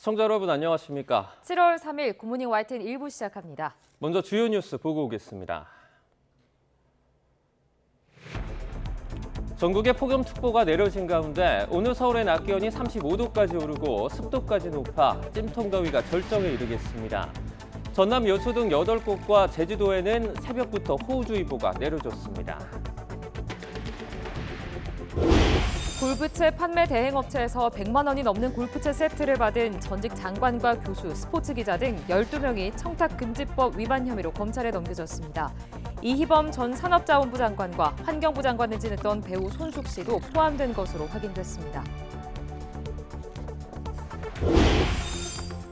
시청자 여러분 안녕하십니까? 7월 3일 굿모닝 YTN 1부 시작합니다. 먼저 주요 뉴스 보고 오겠습니다. 전국에 폭염특보가 내려진 가운데 오늘 서울의 낮 기온이 35도까지 오르고 습도까지 높아 찜통더위가 절정에 이르겠습니다. 전남 여수 등 8곳과 제주도에는 새벽부터 호우주의보가 내려졌습니다. 골프채 판매 대행업체에서 100만 원이 넘는 골프채 세트를 받은 전직 장관과 교수, 스포츠 기자 등 12명이 청탁금지법 위반 혐의로 검찰에 넘겨졌습니다. 이희범 전 산업자원부 장관과 환경부 장관을 지냈던 배우 손숙 씨도 포함된 것으로 확인됐습니다.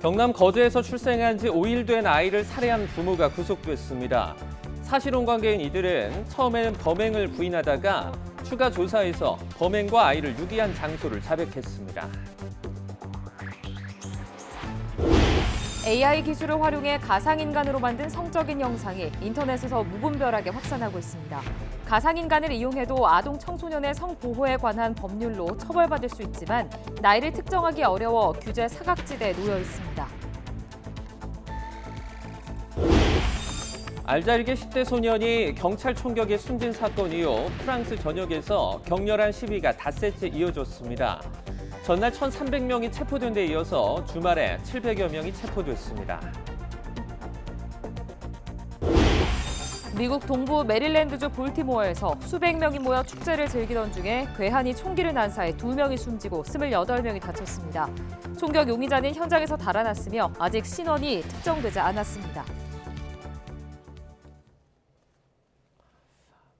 경남 거제에서 출생한 지 5일 된 아이를 살해한 부모가 구속됐습니다. 사실혼 관계인 이들은 처음에는 범행을 부인하다가 추가 조사에서 범행과 아이를 유기한 장소를 자백했습니다. AI 기술을 활용해 가상인간으로 만든 성적인 영상이 인터넷에서 무분별하게 확산하고 있습니다. 가상인간을 이용해도 아동 청소년의 성보호에 관한 법률로 처벌받을 수 있지만 나이를 특정하기 어려워 규제 사각지대에 놓여 있습니다. 알잘게 10대 소년이 경찰 총격에 숨진 사건 이후 프랑스 전역에서 격렬한 시위가 닷새째 이어졌습니다. 전날 1,300명이 체포된 데 이어서 주말에 700여 명이 체포됐습니다. 미국 동부 메릴랜드주 볼티모어에서 수백 명이 모여 축제를 즐기던 중에 괴한이 총기를 난사해 2명이 숨지고 28명이 다쳤습니다. 총격 용의자는 현장에서 달아났으며 아직 신원이 특정되지 않았습니다.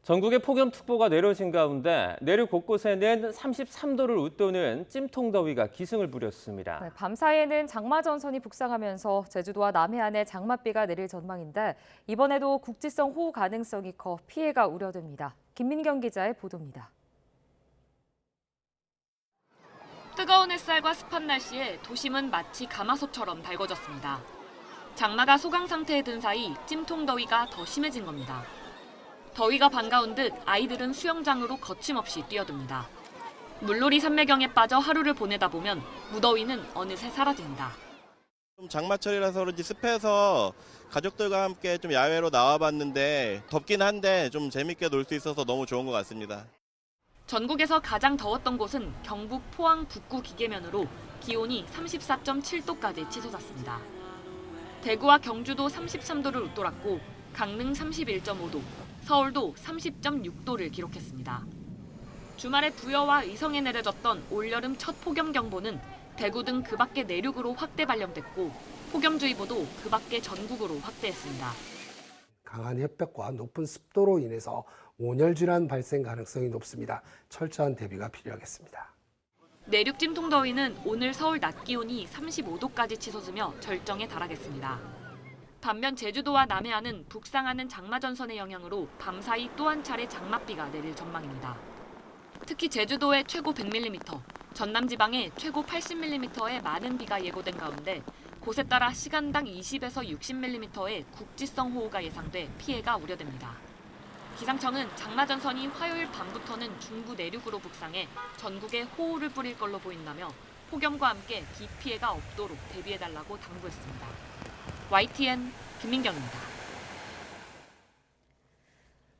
전국에 폭염특보가 내려진 가운데 내륙 곳곳에는 33도를 웃도는 찜통더위가 기승을 부렸습니다. 네, 밤사이에는 장마전선이 북상하면서 제주도와 남해안에 장맛비가 내릴 전망인데 이번에도 국지성 호우 가능성이 커 피해가 우려됩니다. 김민경 기자의 보도입니다. 뜨거운 햇살과 습한 날씨에 도심은 마치 가마솥처럼 달궈졌습니다. 장마가 소강 상태에 든 사이 찜통더위가 더 심해진 겁니다. 더위가 반가운 듯 아이들은 수영장으로 거침없이 뛰어듭니다. 물놀이 산매경에 빠져 하루를 보내다 보면 무더위는 어느새 사라집니다. 장마철이라서 그런지 습해서 가족들과 함께 좀 야외로 나와봤는데 덥긴 한데 좀 재밌게 놀 수 있어서 너무 좋은 것 같습니다. 전국에서 가장 더웠던 곳은 경북 포항 북구 기계면으로 기온이 34.7도까지 치솟았습니다. 대구와 경주도 33도를 웃돌았고 강릉 31.5도, 서울도 30.6도를 기록했습니다. 주말에 부여와 의성에 내려졌던 올여름 첫 폭염경보는 대구 등 그 밖의 내륙으로 확대 발령됐고 폭염주의보도 그 밖의 전국으로 확대했습니다. 강한 햇볕과 높은 습도로 인해서 온열 질환 발생 가능성이 높습니다. 철저한 대비가 필요하겠습니다. 내륙 찜통더위는 오늘 서울 낮 기온이 35도까지 치솟으며 절정에 달하겠습니다. 반면 제주도와 남해안은 북상하는 장마전선의 영향으로 밤사이 또 한 차례 장맛비가 내릴 전망입니다. 특히 제주도에 최고 100mm, 전남 지방에 최고 80mm의 많은 비가 예고된 가운데 곳에 따라 시간당 20에서 60mm의 국지성 호우가 예상돼 피해가 우려됩니다. 기상청은 장마전선이 화요일 밤부터는 중부 내륙으로 북상해 전국에 호우를 뿌릴 걸로 보인다며 폭염과 함께 비 피해가 없도록 대비해달라고 당부했습니다. YTN 김민경입니다.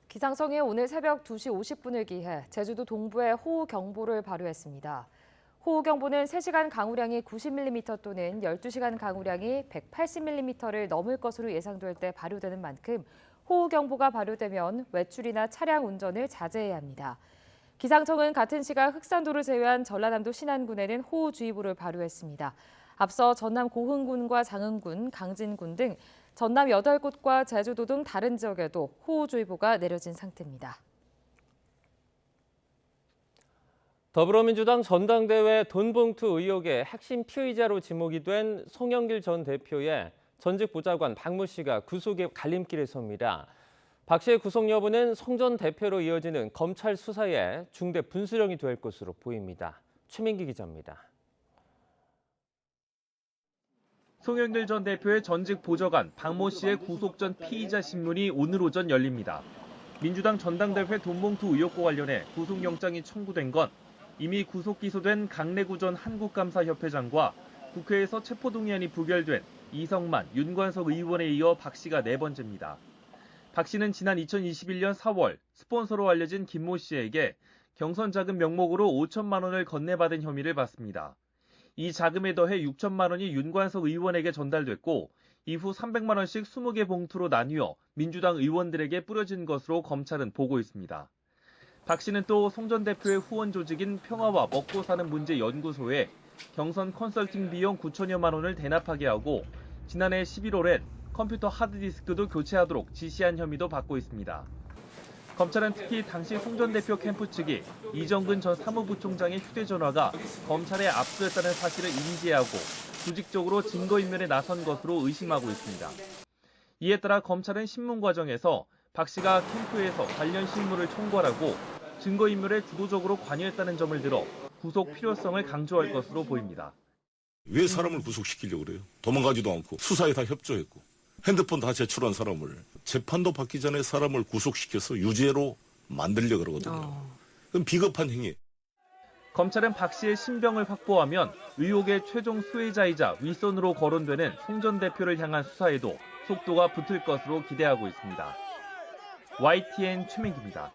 기상청이 오늘 새벽 2시 50분을 기해 제주도 동부에 호우경보를 발효했습니다. 호우경보는 3시간 강우량이 90mm 또는 12시간 강우량이 180mm를 넘을 것으로 예상될 때 발효되는 만큼 호우경보가 발효되면 외출이나 차량 운전을 자제해야 합니다. 기상청은 같은 시각 흑산도를 제외한 전라남도 신안군에는 호우주의보를 발효했습니다. 앞서 전남 고흥군과 장흥군, 강진군 등 전남 8곳과 제주도 등 다른 지역에도 호우주의보가 내려진 상태입니다. 더불어민주당 전당대회 돈봉투 의혹의 핵심 피의자로 지목이 된 송영길 전 대표의 전직 보좌관 박모 씨가 구속의 갈림길에 섭니다. 박 씨의 구속 여부는 송 전 대표로 이어지는 검찰 수사에 중대 분수령이 될 것으로 보입니다. 최민기 기자입니다. 송영길 전 대표의 전직 보좌관 박모 씨의 구속 전 피의자 신문이 오늘 오전 열립니다. 민주당 전당대회 돈봉투 의혹과 관련해 구속영장이 청구된 건 이미 구속 기소된 강래구 전 한국감사협회장과 국회에서 체포동의안이 부결된 이성만, 윤관석 의원에 이어 박 씨가 네 번째입니다. 박 씨는 지난 2021년 4월 스폰서로 알려진 김모 씨에게 경선 자금 명목으로 5천만 원을 건네받은 혐의를 받습니다. 이 자금에 더해 6천만 원이 윤관석 의원에게 전달됐고 이후 300만 원씩 20개 봉투로 나뉘어 민주당 의원들에게 뿌려진 것으로 검찰은 보고 있습니다. 박 씨는 또 송 전 대표의 후원 조직인 평화와 먹고 사는 문제 연구소에 경선 컨설팅 비용 9천여만 원을 대납하게 하고 지난해 11월엔 컴퓨터 하드디스크도 교체하도록 지시한 혐의도 받고 있습니다. 검찰은 특히 당시 송 전 대표 캠프 측이 이정근 전 사무부총장의 휴대전화가 검찰에 압수했다는 사실을 인지하고 조직적으로 증거인멸에 나선 것으로 의심하고 있습니다. 이에 따라 검찰은 신문 과정에서 박 씨가 캠프에서 관련 실무를 총괄하고 증거인멸에 주도적으로 관여했다는 점을 들어 구속 필요성을 강조할 것으로 보입니다. 왜 사람을 구속시키려고 그래요? 도망가지도 않고 수사에 다 협조했고 핸드폰 다 제출한 사람을 재판도 받기 전에 사람을 구속시켜서 유죄로 만들려고 그러거든요. 그럼 비겁한 행위. 검찰은 박 씨의 신병을 확보하면 의혹의 최종 수혜자이자 윗선으로 거론되는 송 전 대표를 향한 수사에도 속도가 붙을 것으로 기대하고 있습니다. YTN 최민기입니다.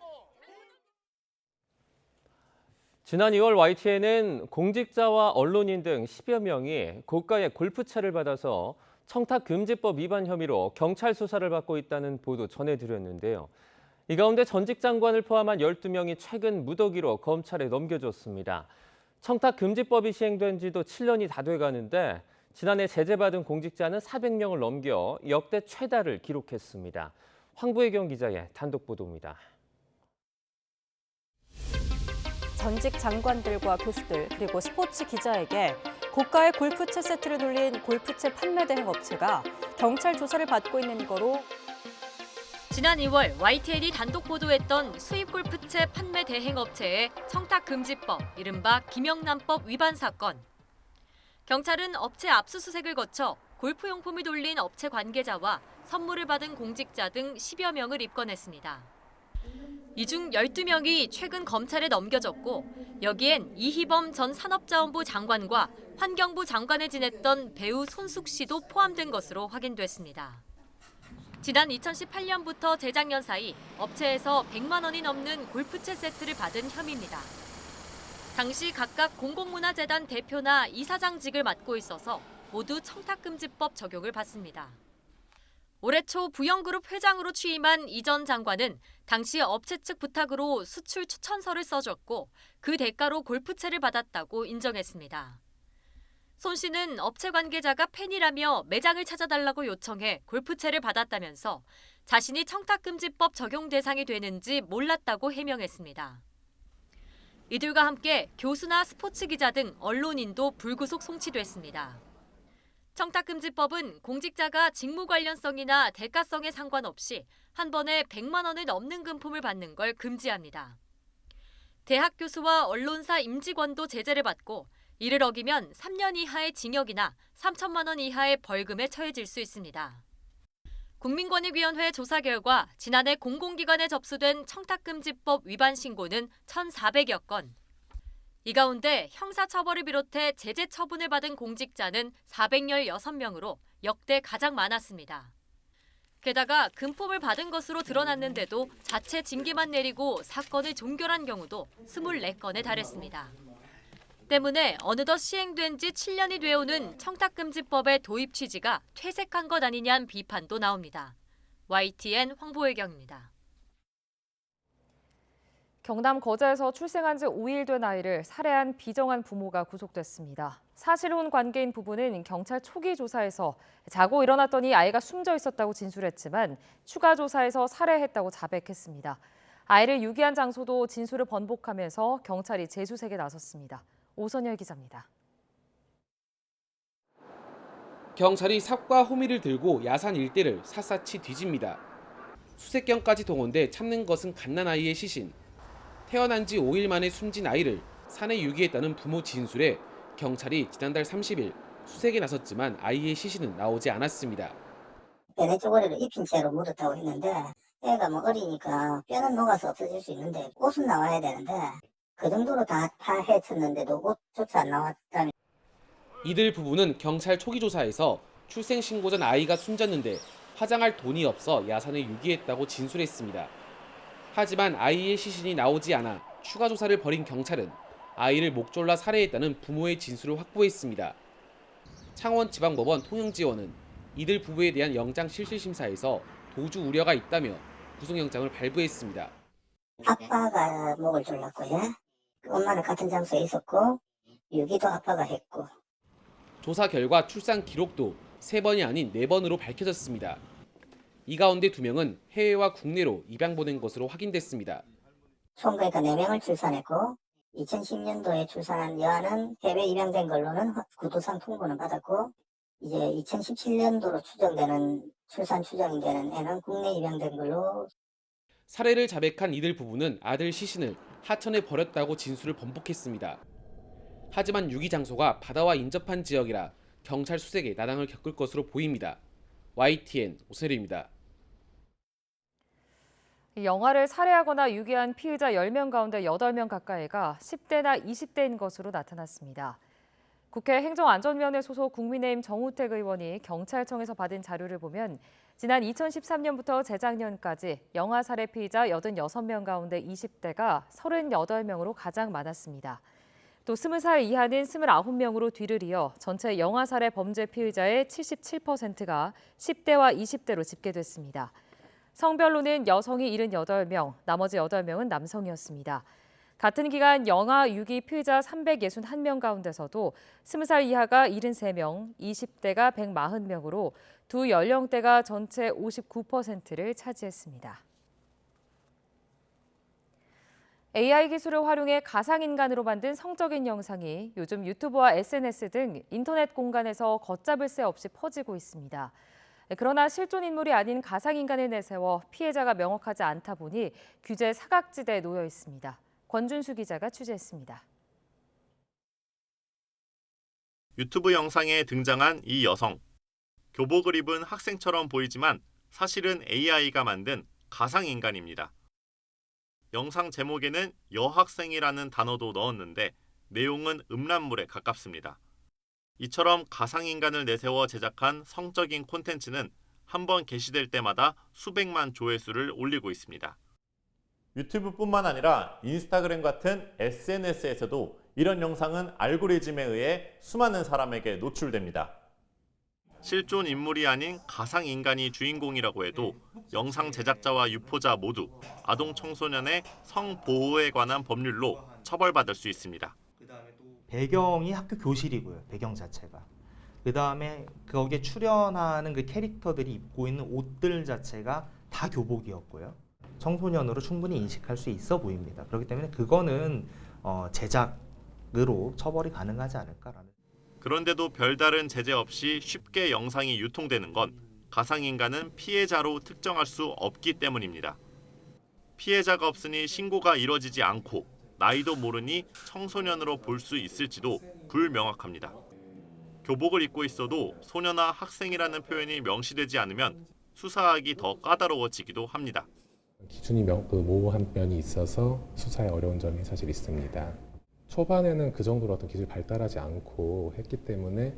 지난 2월 YTN은 공직자와 언론인 등 10여 명이 고가의 골프채를 받아서 청탁금지법 위반 혐의로 경찰 수사를 받고 있다는 보도 전해드렸는데요. 이 가운데 전직 장관을 포함한 12명이 최근 무더기로 검찰에 넘겨졌습니다. 청탁금지법이 시행된 지도 7년이 다 돼가는데 지난해 제재받은 공직자는 400명을 넘겨 역대 최다를 기록했습니다. 황보혜경 기자의 단독 보도입니다. 전직 장관들과 교수들 그리고 스포츠 기자에게 고가의 골프채 세트를 돌린 골프채 판매 대행 업체가 경찰 조사를 받고 있는 거로 지난 2월 YTN이 단독 보도했던 수입 골프채 판매 대행 업체의 청탁금지법, 이른바 김영란법 위반 사건. 경찰은 업체 압수수색을 거쳐 골프용품을 돌린 업체 관계자와 선물을 받은 공직자 등 10여 명을 입건했습니다. 이 중 12명이 최근 검찰에 넘겨졌고 여기엔 이희범 전 산업자원부 장관과 환경부 장관을 지냈던 배우 손숙 씨도 포함된 것으로 확인됐습니다. 지난 2018년부터 재작년 사이 업체에서 100만 원이 넘는 골프채 세트를 받은 혐의입니다. 당시 각각 공공문화재단 대표나 이사장직을 맡고 있어서 모두 청탁금지법 적용을 받습니다. 올해 초 부영그룹 회장으로 취임한 이 전 장관은 당시 업체 측 부탁으로 수출 추천서를 써줬고 그 대가로 골프채를 받았다고 인정했습니다. 손 씨는 업체 관계자가 팬이라며 매장을 찾아달라고 요청해 골프채를 받았다면서 자신이 청탁금지법 적용 대상이 되는지 몰랐다고 해명했습니다. 이들과 함께 교수나 스포츠 기자 등 언론인도 불구속 송치됐습니다. 청탁금지법은 공직자가 직무 관련성이나 대가성에 상관없이 한 번에 100만 원을 넘는 금품을 받는 걸 금지합니다. 대학 교수와 언론사 임직원도 제재를 받고 이를 어기면 3년 이하의 징역이나 3천만 원 이하의 벌금에 처해질 수 있습니다. 국민권익위원회 조사 결과 지난해 공공기관에 접수된 청탁금지법 위반 신고는 1,400여 건. 이 가운데 형사처벌을 비롯해 제재 처분을 받은 공직자는 416명으로 역대 가장 많았습니다. 게다가 금품을 받은 것으로 드러났는데도 자체 징계만 내리고 사건을 종결한 경우도 24건에 달했습니다. 때문에 어느덧 시행된 지 7년이 되어오는 청탁금지법의 도입 취지가 퇴색한 것 아니냐는 비판도 나옵니다. YTN 황보혜경입니다. 경남 거제에서 출생한 지 5일 된 아이를 살해한 비정한 부모가 구속됐습니다. 사실혼 관계인 부부는 경찰 초기 조사에서 자고 일어났더니 아이가 숨져 있었다고 진술했지만 추가 조사에서 살해했다고 자백했습니다. 아이를 유기한 장소도 진술을 번복하면서 경찰이 재수색에 나섰습니다. 오선열 기자입니다. 경찰이 삽과 호미를 들고 야산 일대를 샅샅이 뒤집니다. 수색경까지 동원돼 찾는 것은 갓난아이의 시신. 태어난 지 5일 만에 숨진 아이를 산에 유기했다는 부모 진술에 경찰이 지난달 30일 수색에 나섰지만 아이의 시신은 나오지 않았습니다. 내 쪼가리를 입힌 채로 묻었다고 했는데 애가 어리니까 뼈는 녹아서 없어질 수 있는데 옷은 나와야 되는데 그 정도로 다 헤쳤는데도 옷조차 안 나왔다면. 이들 부부는 경찰 초기 조사에서 출생 신고 전 아이가 숨졌는데 화장할 돈이 없어 야산을 유기했다고 진술했습니다. 하지만 아이의 시신이 나오지 않아 추가 조사를 벌인 경찰은 아이를 목 졸라 살해했다는 부모의 진술을 확보했습니다. 창원지방법원 통영지원은 이들 부부에 대한 영장실질심사에서 도주 우려가 있다며 구속영장을 발부했습니다. 아빠가 목을 졸랐고요. 엄마는 같은 장소에 있었고 유기도 아빠가 했고. 조사 결과 출산 기록도 3번이 아닌 4번으로 밝혀졌습니다. 이 가운데 2명은 해외와 국내로 입양 보낸 것으로 확인됐습니다. 총 그러니까 4명을 출산했고 2010년도에 출산한 여아는 해외 입양된 걸로는 구도상 통보는 받았고 이제 2017년도로 추정되는 출산 추정되는 애는 국내 입양된 걸로. 살해를 자백한 이들 부부는 아들 시신을 하천에 버렸다고 진술을 번복했습니다. 하지만 유기 장소가 바다와 인접한 지역이라 경찰 수색에 난항을 겪을 것으로 보입니다. YTN 오세리입니다. 영아를 살해하거나 유기한 피의자 10명 가운데 8명 가까이가 10대나 20대인 것으로 나타났습니다. 국회 행정안전위원회 소속 국민의힘 정우택 의원이 경찰청에서 받은 자료를 보면 지난 2013년부터 재작년까지 영아 살해 피의자 86명 가운데 20대가 38명으로 가장 많았습니다. 또 20살 이하는 29명으로 뒤를 이어 전체 영아 살해 범죄 피의자의 77%가 10대와 20대로 집계됐습니다. 성별로는 여성이 78명, 나머지 8명은 남성이었습니다. 같은 기간 영아 유기 피의자 361명 가운데서도 20살 이하가 73명, 20대가 140명으로 두 연령대가 전체 59%를 차지했습니다. AI 기술을 활용해 가상인간으로 만든 성적인 영상이 요즘 유튜브와 SNS 등 인터넷 공간에서 걷잡을 새 없이 퍼지고 있습니다. 그러나 실존 인물이 아닌 가상인간을 내세워 피해자가 명확하지 않다 보니 규제 사각지대에 놓여 있습니다. 권준수 기자가 취재했습니다. 유튜브 영상에 등장한 이 여성. 교복을 입은 학생처럼 보이지만 사실은 AI가 만든 가상인간입니다. 영상 제목에는 여학생이라는 단어도 넣었는데 내용은 음란물에 가깝습니다. 이처럼 가상인간을 내세워 제작한 성적인 콘텐츠는 한 번 게시될 때마다 수백만 조회수를 올리고 있습니다. 유튜브뿐만 아니라 인스타그램 같은 SNS에서도 이런 영상은 알고리즘에 의해 수많은 사람에게 노출됩니다. 실존 인물이 아닌 가상인간이 주인공이라고 해도 영상 제작자와 유포자 모두 아동 청소년의 성보호에 관한 법률로 처벌받을 수 있습니다. 배경이 학교 교실이고요. 배경 자체가. 그다음에 거기에 출연하는 그 캐릭터들이 입고 있는 옷들 자체가 다 교복이었고요. 청소년으로 충분히 인식할 수 있어 보입니다. 그렇기 때문에 그거는 제작으로 처벌이 가능하지 않을까라는. 그런데도 별다른 제재 없이 쉽게 영상이 유통되는 건 가상인간은 피해자로 특정할 수 없기 때문입니다. 피해자가 없으니 신고가 이뤄지지 않고 나이도 모르니 청소년으로 볼 수 있을지도 불명확합니다. 교복을 입고 있어도 소녀나 학생이라는 표현이 명시되지 않으면 수사하기 더 까다로워지기도 합니다. 기준이 모호한 면이 있어서 수사에 어려운 점이 사실 있습니다. 초반에는 그 정도로 어떤 기술이 발달하지 않고 했기 때문에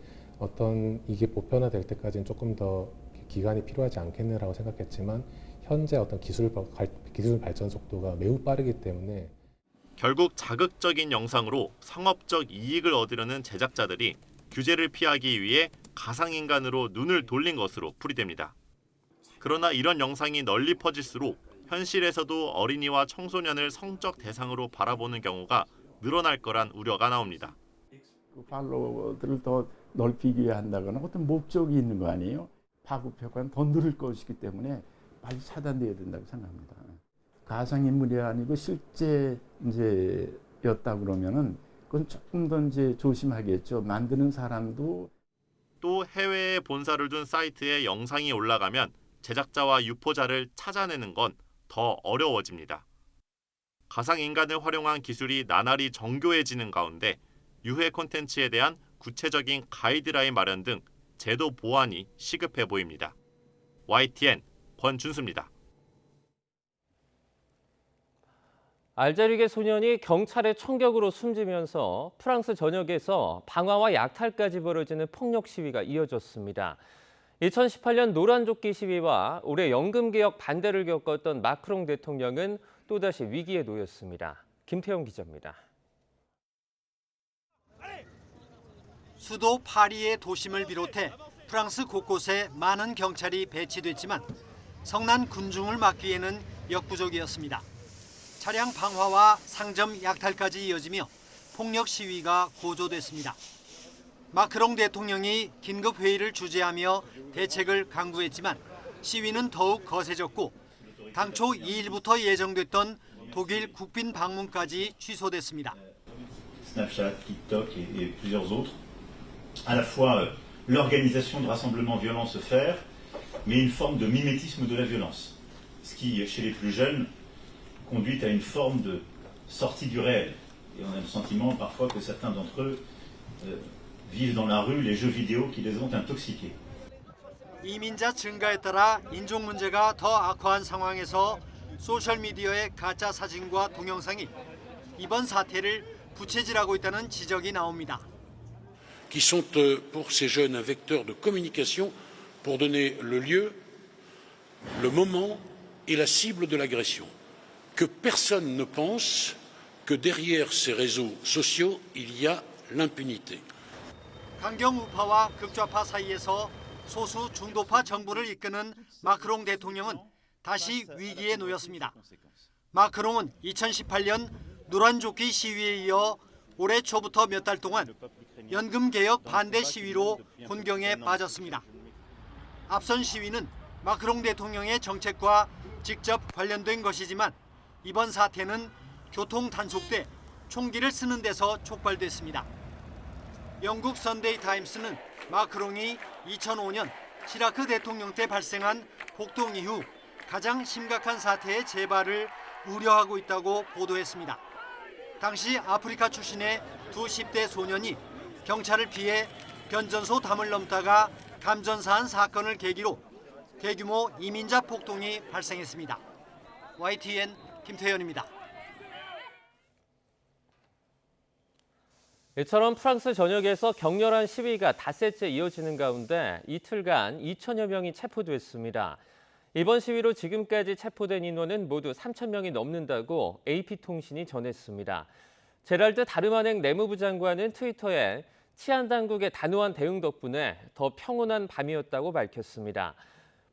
이게 보편화될 때까지는 조금 더 기간이 필요하지 않겠느라고 생각했지만 현재 어떤 기술 발전 속도가 매우 빠르기 때문에 결국 자극적인 영상으로 상업적 이익을 얻으려는 제작자들이 규제를 피하기 위해 가상인간으로 눈을 돌린 것으로 풀이됩니다. 그러나 이런 영상이 널리 퍼질수록 현실에서도 어린이와 청소년을 성적 대상으로 바라보는 경우가 늘어날 거란 우려가 나옵니다. 팔로워들을 더 넓히기 위해 한다거나 어떤 목적이 있는 거 아니에요? 파급효과는 더 늘을 것이기 때문에 빨리 차단돼야 된다고 생각합니다. 가상인물이 아니고 실제 였다 그러면은 그건 조금 더 조심하겠죠. 만드는 사람도. 또 해외에 본사를 둔 사이트에 영상이 올라가면 제작자와 유포자를 찾아내는 건 더 어려워집니다. 가상인간을 활용한 기술이 나날이 정교해지는 가운데 유해 콘텐츠에 대한 구체적인 가이드라인 마련 등 제도 보완이 시급해 보입니다. YTN 권준수입니다. 알제리계 소년이 경찰의 총격으로 숨지면서 프랑스 전역에서 방화와 약탈까지 벌어지는 폭력 시위가 이어졌습니다. 2018년 노란조끼 시위와 올해 연금개혁 반대를 겪었던 마크롱 대통령은 또다시 위기에 놓였습니다. 김태형 기자입니다. 수도 파리의 도심을 비롯해 프랑스 곳곳에 많은 경찰이 배치됐지만 성난 군중을 막기에는 역부족이었습니다. 차량 방화와 상점 약탈까지 이어지며 폭력 시위가 고조됐습니다. 마크롱 대통령이 긴급 회의를 주재하며 대책을 강구했지만 시위는 더욱 거세졌고 당초 2일부터 예정됐던 독일 국빈 방문까지 취소됐습니다. Snapchat, TikTok et plusieurs autres. À la fois l'organisation de rassemblements violents se faire, mais une forme de mimétisme de la violence. Ce qui, chez les plus jeunes, conduit à une forme de sortie du réel. Et on a le sentiment parfois que certains d'entre eux vivent dans la rue les jeux vidéo qui les ont intoxiqués. 이민자 증가에 따라 인종 문제가 더 악화한 상황에서 소셜미디어의 가짜 사진과 동영상이 이번 사태를 부채질하고 있다는 지적이 나옵니다. qui sont pour ces jeunes un vecteur de communication pour donner le lieu, le moment et la cible de l'agression. Que personne ne pense que derrière ces réseaux sociaux, il y a l'impunité. 강경 우파와 극좌파 사이에서 소수 중도파 정부를 이끄는 마크롱 대통령은 다시 위기에 놓였습니다. 마크롱은 2018년 노란조끼 시위에 이어 올해 초부터 몇 달 동안 연금개혁 반대 시위로 곤경에 빠졌습니다. 앞선 시위는 마크롱 대통령의 정책과 직접 관련된 것이지만 이번 사태는 교통 단속돼 총기를 쓰는 데서 촉발됐습니다. 영국 선데이 타임스는 마크롱이 2005년 시라크 대통령 때 발생한 폭동 이후 가장 심각한 사태의 재발을 우려하고 있다고 보도했습니다. 당시 아프리카 출신의 두 10대 소년이 경찰을 피해 변전소 담을 넘다가 감전사한 사건을 계기로 대규모 이민자 폭동이 발생했습니다. YTN 김태현입니다. 이처럼 프랑스 전역에서 격렬한 시위가 닷새째 이어지는 가운데 이틀간 2천여 명이 체포됐습니다. 이번 시위로 지금까지 체포된 인원은 모두 3천 명이 넘는다고 AP통신이 전했습니다. 제랄드 다르마냉 내무부 장관은 트위터에 치안당국의 단호한 대응 덕분에 더 평온한 밤이었다고 밝혔습니다.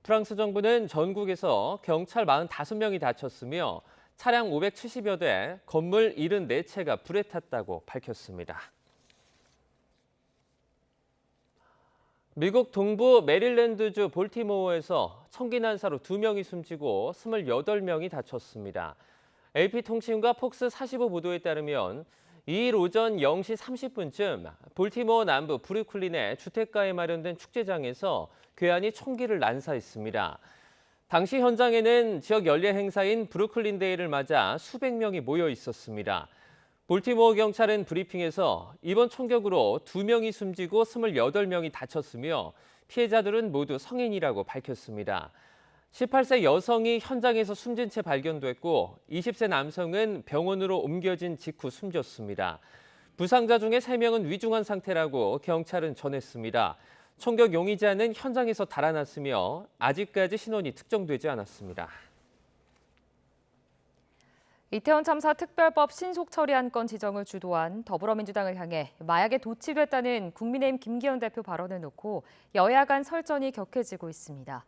프랑스 정부는 전국에서 경찰 45명이 다쳤으며 차량 570여 대, 건물 74채가 불에 탔다고 밝혔습니다. 미국 동부 메릴랜드주 볼티모어에서 총기 난사로 2명이 숨지고 28명이 다쳤습니다. AP통신과 폭스 45 보도에 따르면 2일 오전 0시 30분쯤 볼티모어 남부 브루클린의 주택가에 마련된 축제장에서 괴한이 총기를 난사했습니다. 당시 현장에는 지역 연례 행사인 브루클린 데이를 맞아 수백 명이 모여 있었습니다. 볼티모어 경찰은 브리핑에서 이번 총격으로 2명이 숨지고 28명이 다쳤으며 피해자들은 모두 성인이라고 밝혔습니다. 18세 여성이 현장에서 숨진 채 발견됐고 20세 남성은 병원으로 옮겨진 직후 숨졌습니다. 부상자 중에 3명은 위중한 상태라고 경찰은 전했습니다. 총격 용의자는 현장에서 달아났으며 아직까지 신원이 특정되지 않았습니다. 이태원 참사 특별법 신속 처리안 건 지정을 주도한 더불어민주당을 향해 마약에 도취됐다는 국민의힘 김기현 대표 발언을 놓고 여야 간 설전이 격해지고 있습니다.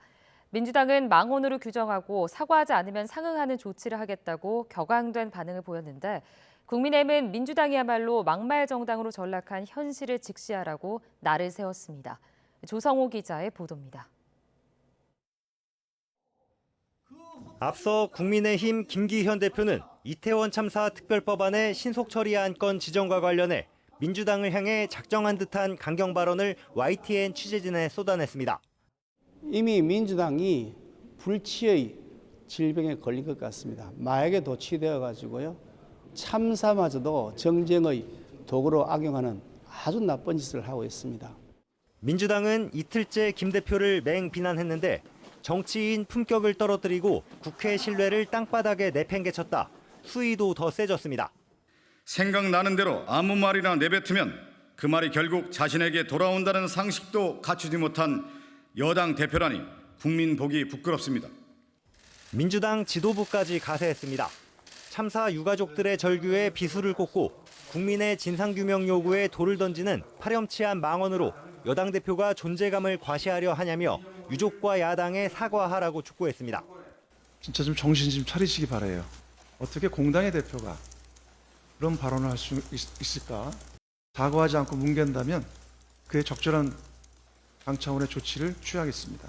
민주당은 망언으로 규정하고 사과하지 않으면 상응하는 조치를 하겠다고 격앙된 반응을 보였는데 국민의힘은 민주당이야말로 막말 정당으로 전락한 현실을 직시하라고 날을 세웠습니다. 조성호 기자의 보도입니다. 앞서 국민의힘 김기현 대표는 이태원 참사 특별법안의 신속 처리안 건 지정과 관련해 민주당을 향해 작정한 듯한 강경 발언을 YTN 취재진에 쏟아냈습니다. 이미 민주당이 불치의 질병에 걸린 것 같습니다. 마약에 도취되어 가지고요. 참사마저도 정쟁의 도구로 악용하는 아주 나쁜 짓을 하고 있습니다. 민주당은 이틀째 김 대표를 맹비난했는데 정치인 품격을 떨어뜨리고 국회 신뢰를 땅바닥에 내팽개쳤다. 수위도 더 세졌습니다. 생각나는 대로 아무 말이나 내뱉으면 그 말이 결국 자신에게 돌아온다는 상식도 갖추지 못한 여당 대표라니 국민 보기 부끄럽습니다. 민주당 지도부까지 가세했습니다. 참사 유가족들의 절규에 비수를 꽂고 국민의 진상규명 요구에 돌을 던지는 파렴치한 망언으로 여당 대표가 존재감을 과시하려 하냐며 유족과 야당에 사과하라고 촉구했습니다. 진짜 좀 정신 좀 차리시기 바라요. 어떻게 공당의 대표가 그런 발언을 할 수 있을까? 사과하지 않고 뭉갠다면 그에 적절한 당 차원의 조치를 취하겠습니다.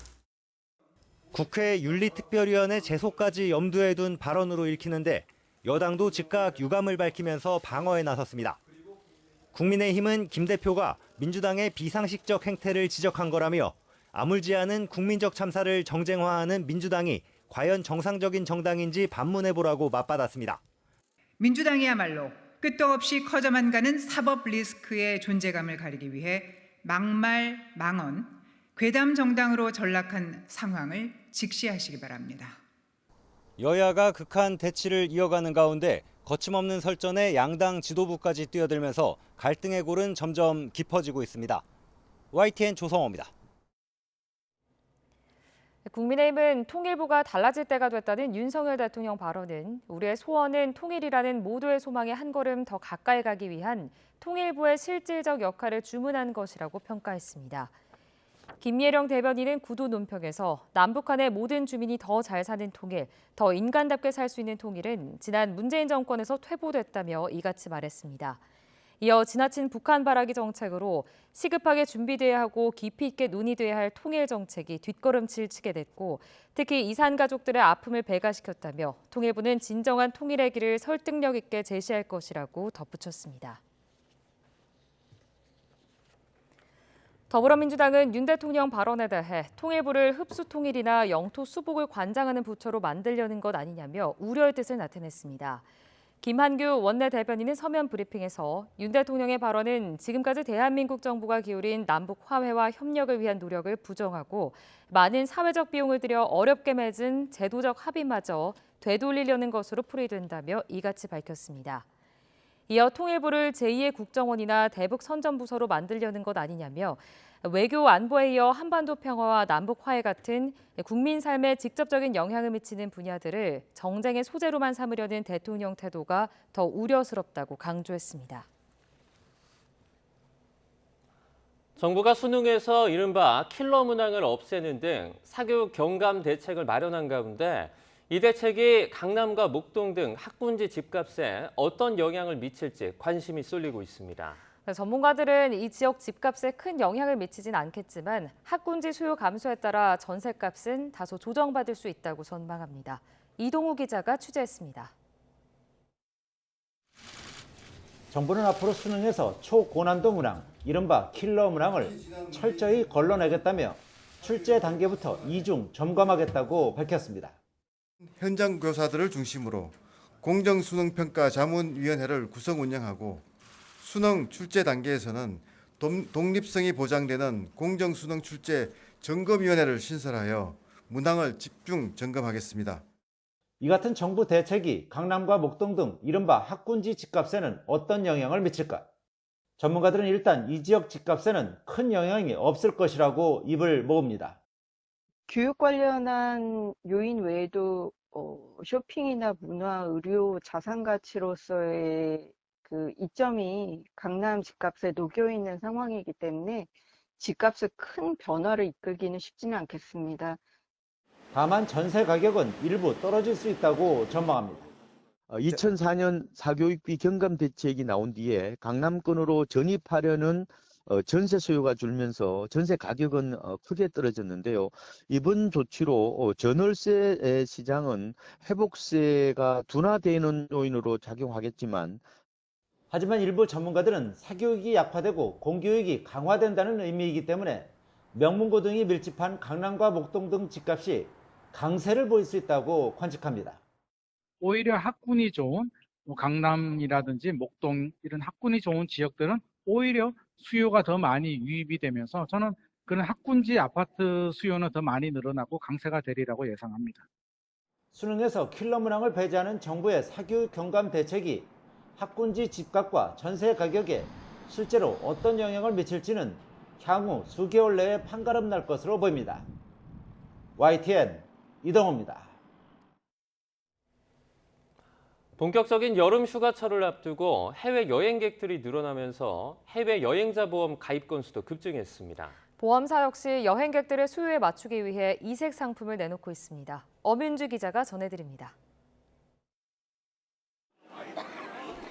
국회 윤리특별위원회 제소까지 염두에 둔 발언으로 읽히는데 여당도 즉각 유감을 밝히면서 방어에 나섰습니다. 국민의힘은 김 대표가 민주당의 비상식적 행태를 지적한 거라며 아물지 않은 국민적 참사를 정쟁화하는 민주당이 과연 정상적인 정당인지 반문해보라고 맞받았습니다. 민주당이야말로 끝도 없이 커져만 가는 사법 리스크의 존재감을 가리기 위해 막말, 망언, 괴담 정당으로 전락한 상황을 직시하시기 바랍니다. 여야가 극한 대치를 이어가는 가운데 거침없는 설전에 양당 지도부까지 뛰어들면서 갈등의 골은 점점 깊어지고 있습니다. YTN 조성호입니다. 국민의힘은 통일부가 달라질 때가 됐다는 윤석열 대통령 발언은 우리의 소원은 통일이라는 모두의 소망에 한 걸음 더 가까이 가기 위한 통일부의 실질적 역할을 주문한 것이라고 평가했습니다. 김예령 대변인은 구도 논평에서 남북한의 모든 주민이 더 잘 사는 통일, 더 인간답게 살 수 있는 통일은 지난 문재인 정권에서 퇴보됐다며 이같이 말했습니다. 이어 지나친 북한 바라기 정책으로 시급하게 준비돼야 하고 깊이 있게 논의돼야 할 통일 정책이 뒷걸음질 치게 됐고 특히 이산 가족들의 아픔을 배가시켰다며 통일부는 진정한 통일의 길을 설득력 있게 제시할 것이라고 덧붙였습니다. 더불어민주당은 윤 대통령 발언에 대해 통일부를 흡수통일이나 영토 수복을 관장하는 부처로 만들려는 것 아니냐며 우려의 뜻을 나타냈습니다. 김한규 원내대변인은 서면 브리핑에서 윤 대통령의 발언은 지금까지 대한민국 정부가 기울인 남북 화해와 협력을 위한 노력을 부정하고 많은 사회적 비용을 들여 어렵게 맺은 제도적 합의마저 되돌리려는 것으로 풀이된다며 이같이 밝혔습니다. 이어 통일부를 제2의 국정원이나 대북 선전부서로 만들려는 것 아니냐며 외교 안보에 이어 한반도 평화와 남북 화해 같은 국민 삶에 직접적인 영향을 미치는 분야들을 정쟁의 소재로만 삼으려는 대통령 태도가 더 우려스럽다고 강조했습니다. 정부가 수능에서 이른바 킬러 문항을 없애는 등 사교육 경감 대책을 마련한 가운데 이 대책이 강남과 목동 등 학군지 집값에 어떤 영향을 미칠지 관심이 쏠리고 있습니다. 전문가들은 이 지역 집값에 큰 영향을 미치진 않겠지만 학군지 수요 감소에 따라 전셋값은 다소 조정받을 수 있다고 전망합니다. 이동우 기자가 취재했습니다. 정부는 앞으로 수능에서 초고난도 문항, 이른바 킬러 문항을 철저히 걸러내겠다며 출제 단계부터 이중 점검하겠다고 밝혔습니다. 현장 교사들을 중심으로 공정수능평가자문위원회를 구성 운영하고 수능 출제 단계에서는 독립성이 보장되는 공정수능 출제 점검위원회를 신설하여 문항을 집중 점검하겠습니다. 이 같은 정부 대책이 강남과 목동 등 이른바 학군지 집값에는 어떤 영향을 미칠까? 전문가들은 일단 이 지역 집값에는 큰 영향이 없을 것이라고 입을 모읍니다. 교육 관련한 요인 외에도 쇼핑이나 문화, 의료, 자산 가치로서의 그 이점이 강남 집값에 녹여 있는 상황이기 때문에 집값의 큰 변화를 이끌기는 쉽지는 않겠습니다. 다만 전세 가격은 일부 떨어질 수 있다고 전망합니다. 2004년 사교육비 경감 대책이 나온 뒤에 강남권으로 전입하려는 전세 수요가 줄면서 전세 가격은 크게 떨어졌는데요. 이번 조치로 전월세 시장은 회복세가 둔화되는 요인으로 작용하겠지만 하지만 일부 전문가들은 사교육이 약화되고 공교육이 강화된다는 의미이기 때문에 명문고등이 밀집한 강남과 목동 등 집값이 강세를 보일 수 있다고 관측합니다. 오히려 학군이 좋은 강남이라든지 목동 이런 학군이 좋은 지역들은 오히려 수요가 더 많이 유입이 되면서 저는 그런 학군지 아파트 수요는 더 많이 늘어나고 강세가 되리라고 예상합니다. 수능에서 킬러 문항을 배제하는 정부의 사교육 경감 대책이 학군지 집값과 전세 가격에 실제로 어떤 영향을 미칠지는 향후 수개월 내에 판가름 날 것으로 보입니다. YTN 이동호입니다. 본격적인 여름 휴가철을 앞두고 해외 여행객들이 늘어나면서 해외 여행자 보험 가입 건수도 급증했습니다. 보험사 역시 여행객들의 수요에 맞추기 위해 이색 상품을 내놓고 있습니다. 엄윤주 기자가 전해드립니다.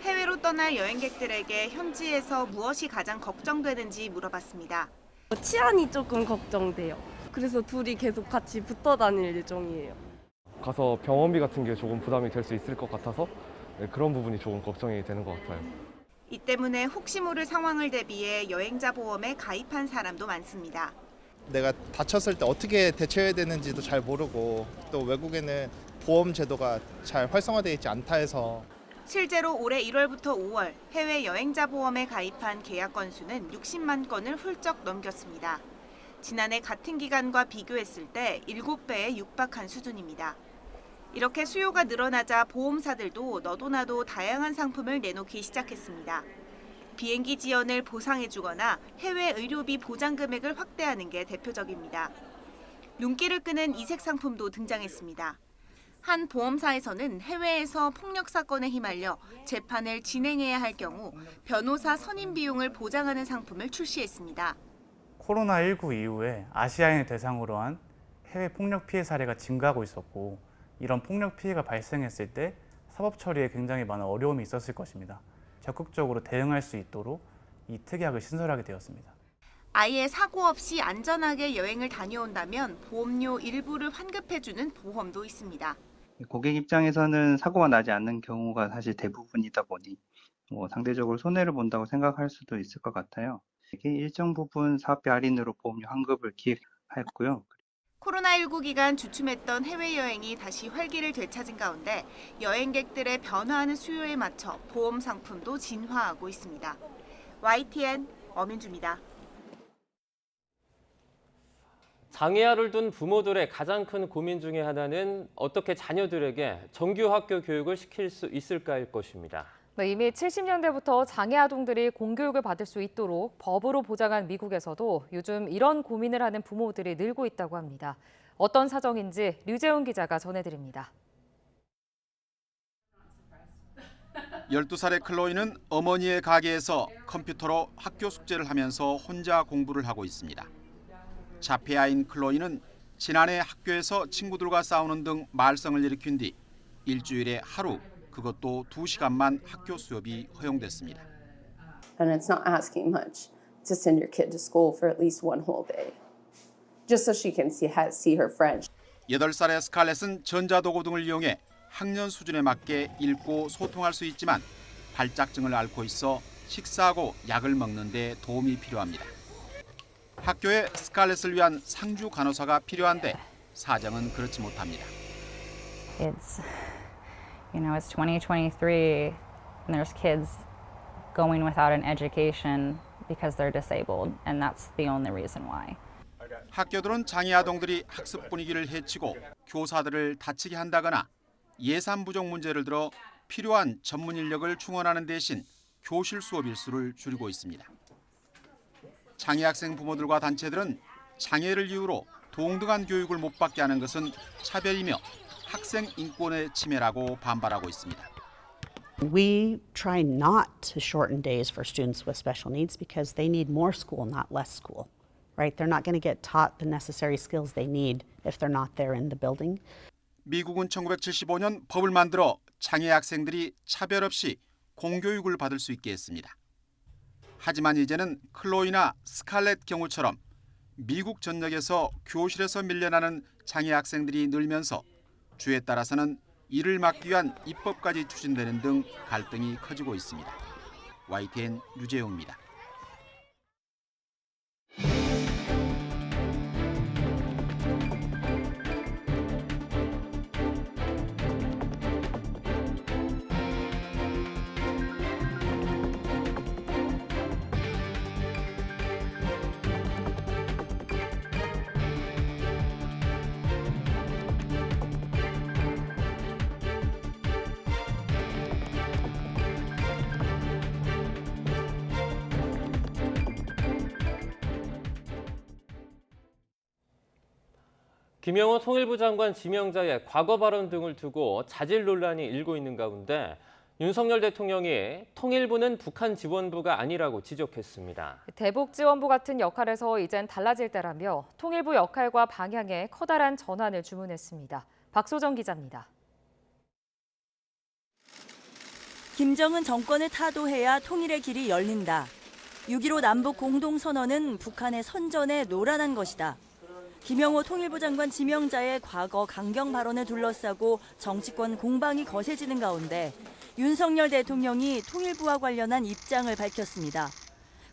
해외로 떠날 여행객들에게 현지에서 무엇이 가장 걱정되는지 물어봤습니다. 치안이 조금 걱정돼요. 그래서 둘이 계속 같이 붙어 다닐 예정이에요. 가서 병원비 같은 게 조금 부담이 될 수 있을 것 같아서 그런 부분이 조금 걱정이 되는 것 같아요. 이 때문에 혹시 모를 상황을 대비해 여행자 보험에 가입한 사람도 많습니다. 내가 다쳤을 때 어떻게 대처해야 되는지도 잘 모르고 또 외국에는 보험 제도가 잘 활성화되어 있지 않다 해서 실제로 올해 1월부터 5월 해외 여행자 보험에 가입한 계약 건수는 60만 건을 훌쩍 넘겼습니다. 지난해 같은 기간과 비교했을 때 7배에 육박한 수준입니다. 이렇게 수요가 늘어나자 보험사들도 너도나도 다양한 상품을 내놓기 시작했습니다. 비행기 지연을 보상해주거나 해외 의료비 보장 금액을 확대하는 게 대표적입니다. 눈길을 끄는 이색 상품도 등장했습니다. 한 보험사에서는 해외에서 폭력 사건에 휘말려 재판을 진행해야 할 경우 변호사 선임 비용을 보장하는 상품을 출시했습니다. 코로나19 이후에 아시아인을 대상으로 한 해외 폭력 피해 사례가 증가하고 있었고 이런 폭력 피해가 발생했을 때 사법 처리에 굉장히 많은 어려움이 있었을 것입니다. 적극적으로 대응할 수 있도록 이 특약을 신설하게 되었습니다. 아예 사고 없이 안전하게 여행을 다녀온다면 보험료 일부를 환급해주는 보험도 있습니다. 고객 입장에서는 사고가 나지 않는 경우가 사실 대부분이다 보니 상대적으로 손해를 본다고 생각할 수도 있을 것 같아요. 일정 부분 사업비 할인으로 보험료 환급을 기획했고요. 코로나19 기간 주춤했던 해외여행이 다시 활기를 되찾은 가운데 여행객들의 변화하는 수요에 맞춰 보험 상품도 진화하고 있습니다. YTN 엄윤주입니다. 장애아를 둔 부모들의 가장 큰 고민 중에 하나는 어떻게 자녀들에게 정규 학교 교육을 시킬 수 있을까일 것입니다. 이미 70년대부터 장애 아동들이 공교육을 받을 수 있도록 법으로 보장한 미국에서도 요즘 이런 고민을 하는 부모들이 늘고 있다고 합니다. 어떤 사정인지 류재훈 기자가 전해드립니다. 12살의 클로이는 어머니의 가게에서 컴퓨터로 학교 숙제를 하면서 혼자 공부를 하고 있습니다. 자폐아인 클로이는 지난해 학교에서 친구들과 싸우는 등 말썽을 일으킨 뒤 일주일에 하루, 그것도 2시간만 학교 수업이 허용됐습니다. And it's not asking much to send your kid to school for at least one whole day, just so she can see her friends. 8살의 스칼렛은 전자도구 등을 이용해 학년 수준에 맞게 읽고 소통할 수 있지만 발작증을 앓고 있어 식사하고 약을 먹는 데 도움이 필요합니다. 학교에 스칼렛을 위한 상주 간호사가 필요한데 사정은 그렇지 못합니다. It's 2023 and there's kids going without an education because they're disabled, and that's the only reason why. 학교들은 장애 아동들이 학습 분위기를 해치고 교사들을 다치게 한다거나 예산 부족 문제를 들어 필요한 전문 인력을 충원하는 대신 교실 수업 일수를 줄이고 있습니다. 장애 학생 부모들과 단체들은 장애를 이유로 동등한 교육을 못 받게 하는 것은 차별이며 학생 인권의 침해라고 반발하고 있습니다. We try not to shorten days for students with special needs because they need more school, not less school. Right? They're not going to get taught the necessary skills they need if they're not there in the building. 미국은 1975년 법을 만들어 장애 학생들이 차별 없이 공교육을 받을 수 있게 했습니다. 하지만 이제는 클로이나 스칼렛 경우처럼 미국 전역에서 교실에서 밀려나는 장애 학생들이 늘면서 주에 따라서는 이를 막기 위한 입법까지 추진되는 등 갈등이 커지고 있습니다. YTN 류재용입니다. 김영호 통일부 장관 지명자의 과거 발언 등을 두고 자질 논란이 일고 있는 가운데 윤석열 대통령이 통일부는 북한 지원부가 아니라고 지적했습니다. 대북 지원부 같은 역할에서 이젠 달라질 때라며 통일부 역할과 방향에 커다란 전환을 주문했습니다. 박소정 기자입니다. 김정은 정권을 타도해야 통일의 길이 열린다. 6.15 남북 공동선언은 북한의 선전에 노란한 것이다. 김영호 통일부 장관 지명자의 과거 강경 발언을 둘러싸고 정치권 공방이 거세지는 가운데 윤석열 대통령이 통일부와 관련한 입장을 밝혔습니다.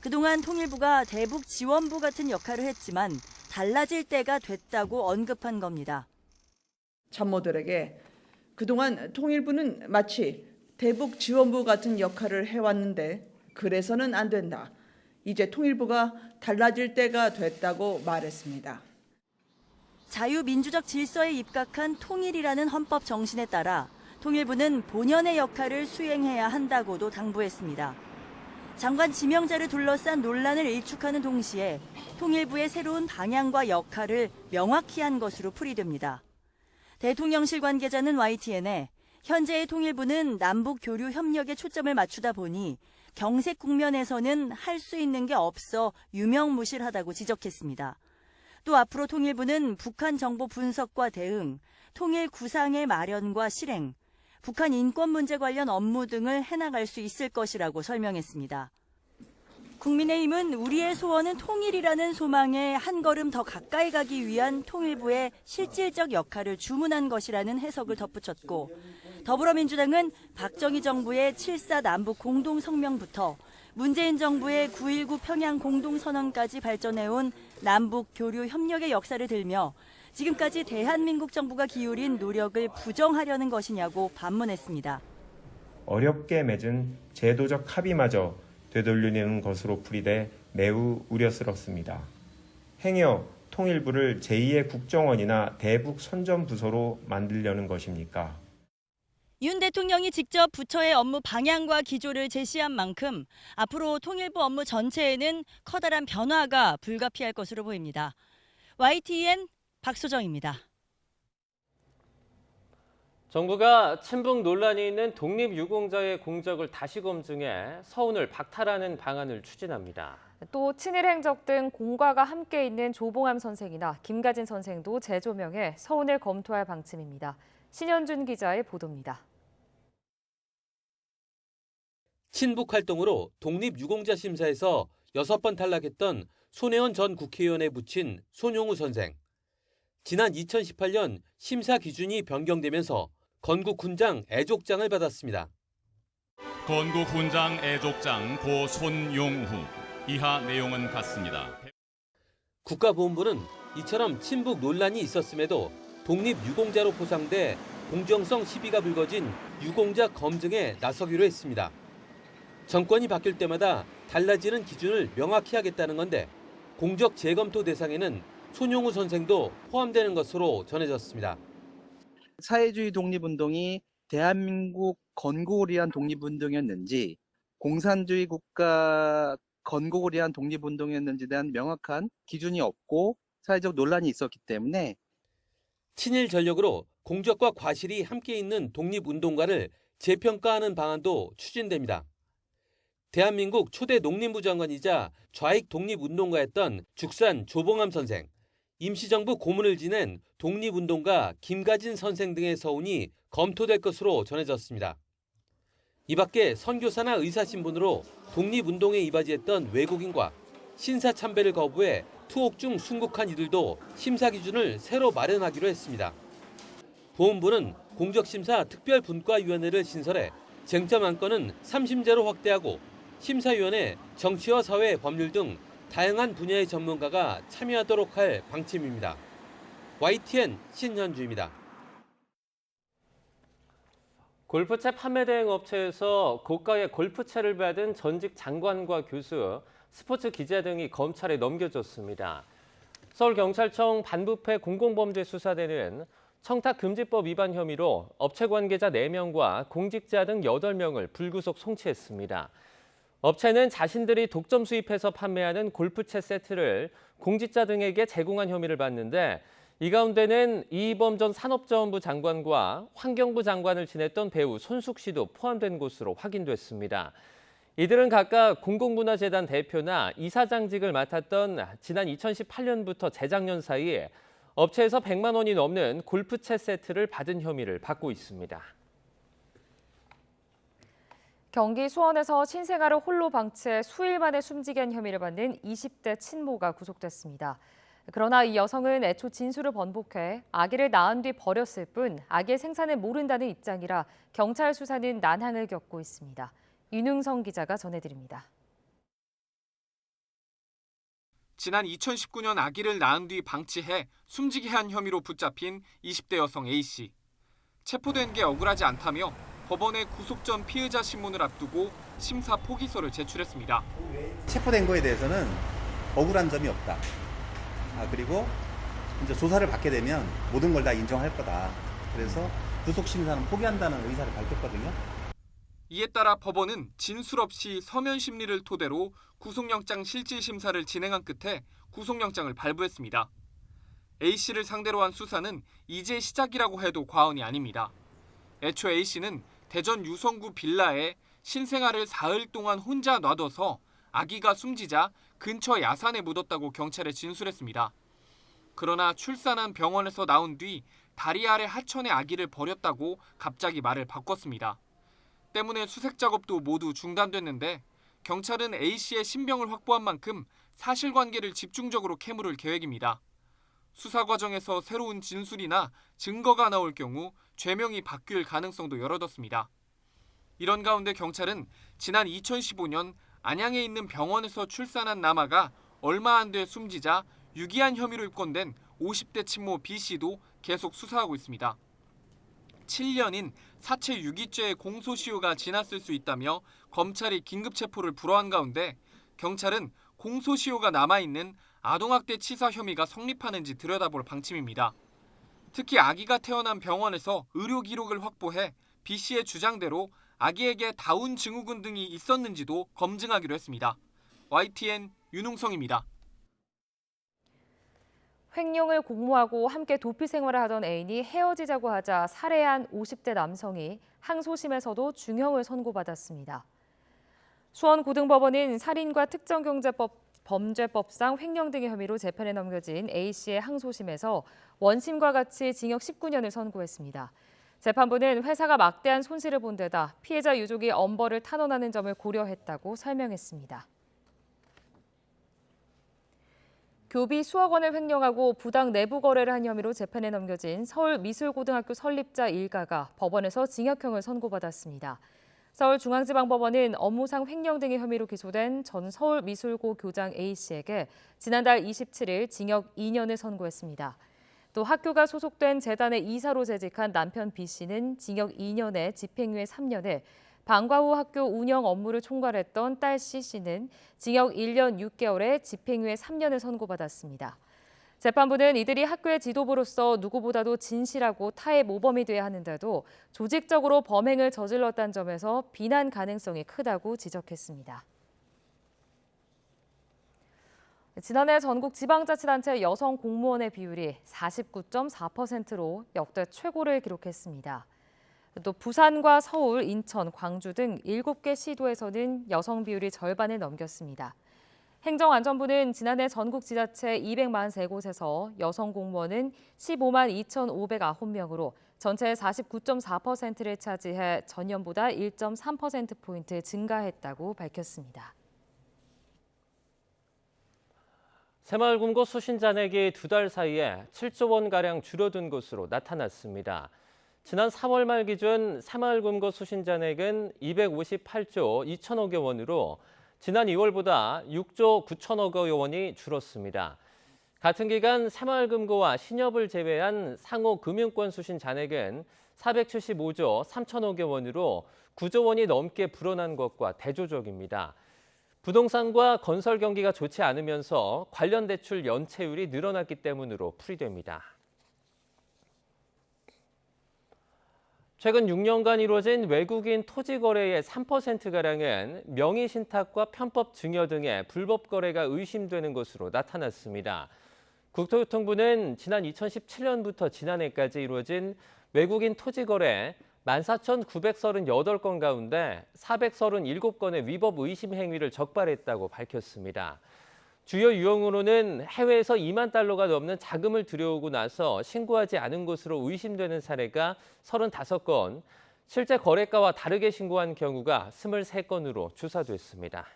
그동안 통일부가 대북 지원부 같은 역할을 했지만 달라질 때가 됐다고 언급한 겁니다. 참모들에게 그동안 통일부는 마치 대북 지원부 같은 역할을 해왔는데 그래서는 안 된다. 이제 통일부가 달라질 때가 됐다고 말했습니다. 자유민주적 질서에 입각한 통일이라는 헌법 정신에 따라 통일부는 본연의 역할을 수행해야 한다고도 당부했습니다. 장관 지명자를 둘러싼 논란을 일축하는 동시에 통일부의 새로운 방향과 역할을 명확히 한 것으로 풀이됩니다. 대통령실 관계자는 YTN에 현재의 통일부는 남북 교류 협력에 초점을 맞추다 보니 경색 국면에서는 할 수 있는 게 없어 유명무실하다고 지적했습니다. 또 앞으로 통일부는 북한 정보 분석과 대응, 통일 구상의 마련과 실행, 북한 인권 문제 관련 업무 등을 해나갈 수 있을 것이라고 설명했습니다. 국민의힘은 우리의 소원은 통일이라는 소망에 한 걸음 더 가까이 가기 위한 통일부의 실질적 역할을 주문한 것이라는 해석을 덧붙였고, 더불어민주당은 박정희 정부의 7.4 남북 공동성명부터 문재인 정부의 9.19 평양 공동선언까지 발전해온 남북 교류 협력의 역사를 들며 지금까지 대한민국 정부가 기울인 노력을 부정하려는 것이냐고 반문했습니다. 어렵게 맺은 제도적 합의마저 되돌리는 것으로 풀이돼 매우 우려스럽습니다. 행여 통일부를 제2의 국정원이나 대북 선전부서로 만들려는 것입니까? 윤 대통령이 직접 부처의 업무 방향과 기조를 제시한 만큼 앞으로 통일부 업무 전체에는 커다란 변화가 불가피할 것으로 보입니다. YTN 박소정입니다. 정부가 친북 논란이 있는 독립유공자의 공적을 다시 검증해 서운을 박탈하는 방안을 추진합니다. 또 친일 행적 등 공과가 함께 있는 조봉암 선생이나 김가진 선생도 재조명해 서운을 검토할 방침입니다. 신현준 기자의 보도입니다. 친북 활동으로 독립유공자 심사에서 6번 탈락했던 손혜원 전 국회의원에 붙인 손용우 선생. 지난 2018년 심사 기준이 변경되면서 건국 훈장 애족장을 받았습니다. 건국 훈장 애족장 고 손용우. 이하 내용은 같습니다. 국가보훈부는 이처럼 친북 논란이 있었음에도 독립유공자로 포상돼 공정성 시비가 불거진 유공자 검증에 나서기로 했습니다. 정권이 바뀔 때마다 달라지는 기준을 명확히 하겠다는 건데 공적 재검토 대상에는 손용우 선생도 포함되는 것으로 전해졌습니다. 사회주의 독립운동이 대한민국 건국을 위한 독립운동이었는지 공산주의 국가 건국을 위한 독립운동이었는지에 대한 명확한 기준이 없고 사회적 논란이 있었기 때문에 친일 전력으로 공적과 과실이 함께 있는 독립운동가를 재평가하는 방안도 추진됩니다. 대한민국 초대 농림부 장관이자 좌익 독립운동가였던 죽산 조봉암 선생, 임시정부 고문을 지낸 독립운동가 김가진 선생 등의 서운이 검토될 것으로 전해졌습니다. 이 밖에 선교사나 의사신분으로 독립운동에 이바지했던 외국인과 신사참배를 거부해 투옥 중 순국한 이들도 심사 기준을 새로 마련하기로 했습니다. 보훈부는 공적심사 특별분과위원회를 신설해 쟁점 안건은 3심제로 확대하고 심사위원회, 정치와 사회, 법률 등 다양한 분야의 전문가가 참여하도록 할 방침입니다. YTN 신현주입니다. 골프채 판매 대행 업체에서 고가의 골프채를 받은 전직 장관과 교수, 스포츠 기자 등이 검찰에 넘겨졌습니다. 서울경찰청 반부패 공공범죄수사대는 청탁금지법 위반 혐의로 업체 관계자 4명과 공직자 등 8명을 불구속 송치했습니다. 업체는 자신들이 독점 수입해서 판매하는 골프채 세트를 공직자 등에게 제공한 혐의를 받는데 이 가운데는 이범 전 산업자원부 장관과 환경부 장관을 지냈던 배우 손숙 씨도 포함된 것으로 확인됐습니다. 이들은 각각 공공문화재단 대표나 이사장직을 맡았던 지난 2018년부터 재작년 사이 업체에서 100만 원이 넘는 골프채 세트를 받은 혐의를 받고 있습니다. 경기 수원에서 신생아를 홀로 방치해 수일 만에 숨지게 한 혐의를 받는 20대 친모가 구속됐습니다. 그러나 이 여성은 애초 진술을 번복해 아기를 낳은 뒤 버렸을 뿐 아기의 생사는 모른다는 입장이라 경찰 수사는 난항을 겪고 있습니다. 윤웅성 기자가 전해드립니다. 지난 2019년 아기를 낳은 뒤 방치해 숨지게 한 혐의로 붙잡힌 20대 여성 A씨. 체포된 게 억울하지 않다며 법원에 구속 전 피의자 신문을 앞두고 심사 포기서를 제출했습니다. 체포된 거에 대해서는 억울한 점이 없다. 그리고 이제 조사를 받게 되면 모든 걸 다 인정할 거다. 그래서 구속 심사는 포기한다는 의사를 밝혔거든요. 이에 따라 법원은 진술 없이 서면 심리를 토대로 구속영장 실질 심사를 진행한 끝에 구속영장을 발부했습니다. A씨를 상대로 한 수사는 이제 시작이라고 해도 과언이 아닙니다. 애초 A씨는 대전 유성구 빌라에 신생아를 사흘 동안 혼자 놔둬서 아기가 숨지자 근처 야산에 묻었다고 경찰에 진술했습니다. 그러나 출산한 병원에서 나온 뒤 다리 아래 하천에 아기를 버렸다고 갑자기 말을 바꿨습니다. 때문에 수색 작업도 모두 중단됐는데 경찰은 A씨의 신병을 확보한 만큼 사실관계를 집중적으로 캐물을 계획입니다. 수사 과정에서 새로운 진술이나 증거가 나올 경우 죄명이 바뀔 가능성도 열어뒀습니다. 이런 가운데 경찰은 지난 2015년 안양에 있는 병원에서 출산한 남아가 얼마 안 돼 숨지자 유기한 혐의로 입건된 50대 친모 B씨도 계속 수사하고 있습니다. 7년인 사체 유기죄의 공소시효가 지났을 수 있다며 검찰이 긴급체포를 불허한 가운데 경찰은 공소시효가 남아있는 아동학대 치사 혐의가 성립하는지 들여다볼 방침입니다. 특히 아기가 태어난 병원에서 의료 기록을 확보해 B씨의 주장대로 아기에게 다운 증후군 등이 있었는지도 검증하기로 했습니다. YTN 윤웅성입니다. 횡령을 공모하고 함께 도피 생활을 하던 애인이 헤어지자고 하자 살해한 50대 남성이 항소심에서도 중형을 선고받았습니다. 수원고등법원은 살인과 특정경제법 범죄법상 횡령 등의 혐의로 재판에 넘겨진 A씨의 항소심에서 원심과 같이 징역 19년을 선고했습니다. 재판부는 회사가 막대한 손실을 본 데다 피해자 유족이 엄벌을 탄원하는 점을 고려했다고 설명했습니다. 교비 수억 원을 횡령하고 부당 내부 거래를 한 혐의로 재판에 넘겨진 서울미술고등학교 설립자 일가가 법원에서 징역형을 선고받았습니다. 서울중앙지방법원은 업무상 횡령 등의 혐의로 기소된 전 서울미술고 교장 A씨에게 지난달 27일 징역 2년을 선고했습니다. 또 학교가 소속된 재단의 이사로 재직한 남편 B씨는 징역 2년에 집행유예 3년을, 방과 후 학교 운영 업무를 총괄했던 딸 C씨는 징역 1년 6개월에 집행유예 3년을 선고받았습니다. 재판부는 이들이 학교의 지도부로서 누구보다도 진실하고 타의 모범이 돼야 하는데도 조직적으로 범행을 저질렀다는 점에서 비난 가능성이 크다고 지적했습니다. 지난해 전국 지방자치단체 여성 공무원의 비율이 49.4%로 역대 최고를 기록했습니다. 또 부산과 서울, 인천, 광주 등 7개 시도에서는 여성 비율이 절반을 넘겼습니다. 행정안전부는 지난해 전국 지자체 243곳에서 여성 공무원은 15만 2,509명으로 전체의 49.4%를 차지해 전년보다 1.3%포인트 증가했다고 밝혔습니다. 새마을금고 수신 잔액이 2달 사이에 7조 원가량 줄어든 것으로 나타났습니다. 지난 3월 말 기준 새마을금고 수신 잔액은 258조 2천억여 원으로 지난 2월보다 6조 9천억여 원이 줄었습니다. 같은 기간 새마을금고와 신협을 제외한 상호 금융권 수신 잔액은 475조 3천억여 원으로 9조 원이 넘게 불어난 것과 대조적입니다. 부동산과 건설 경기가 좋지 않으면서 관련 대출 연체율이 늘어났기 때문으로 풀이됩니다. 최근 6년간 이루어진 외국인 토지 거래의 3%가량은 명의 신탁과 편법 증여 등의 불법 거래가 의심되는 것으로 나타났습니다. 국토교통부는 지난 2017년부터 지난해까지 이루어진 외국인 토지 거래 14,938건 가운데 437건의 위법 의심 행위를 적발했다고 밝혔습니다. 주요 유형으로는 해외에서 2만 달러가 넘는 자금을 들여오고 나서 신고하지 않은 것으로 의심되는 사례가 35건, 실제 거래가와 다르게 신고한 경우가 23건으로 추사됐습니다.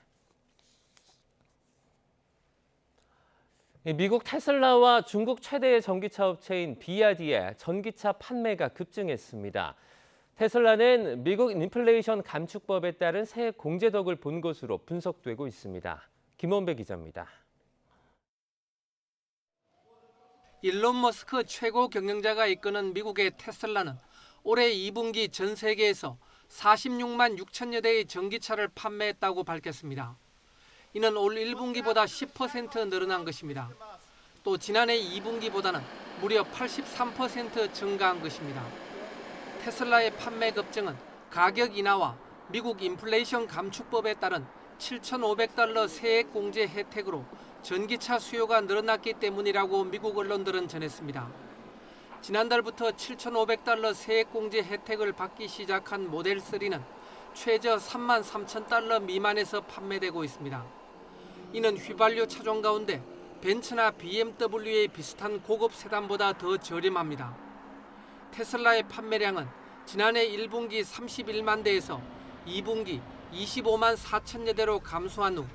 미국 테슬라와 중국 최대의 전기차 업체인 비아디의 전기차 판매가 급증했습니다. 테슬라는 미국 인플레이션 감축법에 따른 세액 공제덕을 본 것으로 분석되고 있습니다. 김원배 기자입니다. 일론 머스크 최고 경영자가 이끄는 미국의 테슬라는 올해 2분기 전 세계에서 46만 6천여 대의 전기차를 판매했다고 밝혔습니다. 이는 올 1분기보다 10% 늘어난 것입니다. 또 지난해 2분기보다는 무려 83% 증가한 것입니다. 테슬라의 판매 급증은 가격 인하와 미국 인플레이션 감축법에 따른 7,500달러 세액 공제 혜택으로 전기차 수요가 늘어났기 때문이라고 미국 언론들은 전했습니다. 지난달부터 7,500달러 세액 공제 혜택을 받기 시작한 모델 3는 최저 3만 3천 달러 미만에서 판매되고 있습니다. 이는 휘발유 차종 가운데 벤츠나 BMW의 비슷한 고급 세단보다 더 저렴합니다. 테슬라의 판매량은 지난해 1분기 31만 대에서 2분기 25만 4천여 대로 감소한 후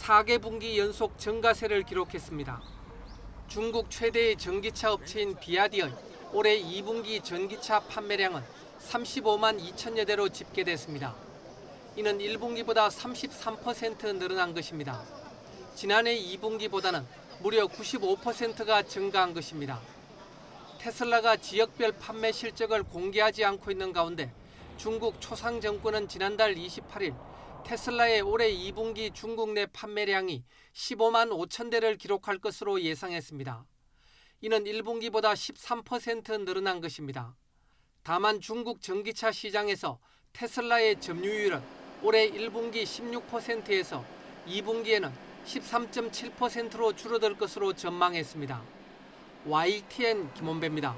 4개 분기 연속 증가세를 기록했습니다. 중국 최대의 전기차 업체인 비아디의 올해 2분기 전기차 판매량은 35만 2천여 대로 집계됐습니다. 이는 1분기보다 33% 늘어난 것입니다. 지난해 2분기보다는 무려 95%가 증가한 것입니다. 테슬라가 지역별 판매 실적을 공개하지 않고 있는 가운데 중국 초상정권은 지난달 28일 테슬라의 올해 2분기 중국 내 판매량이 15만 5천 대를 기록할 것으로 예상했습니다. 이는 1분기보다 13% 늘어난 것입니다. 다만 중국 전기차 시장에서 테슬라의 점유율은 올해 1분기 16%에서 2분기에는 13.7%로 줄어들 것으로 전망했습니다. YTN 김원배입니다.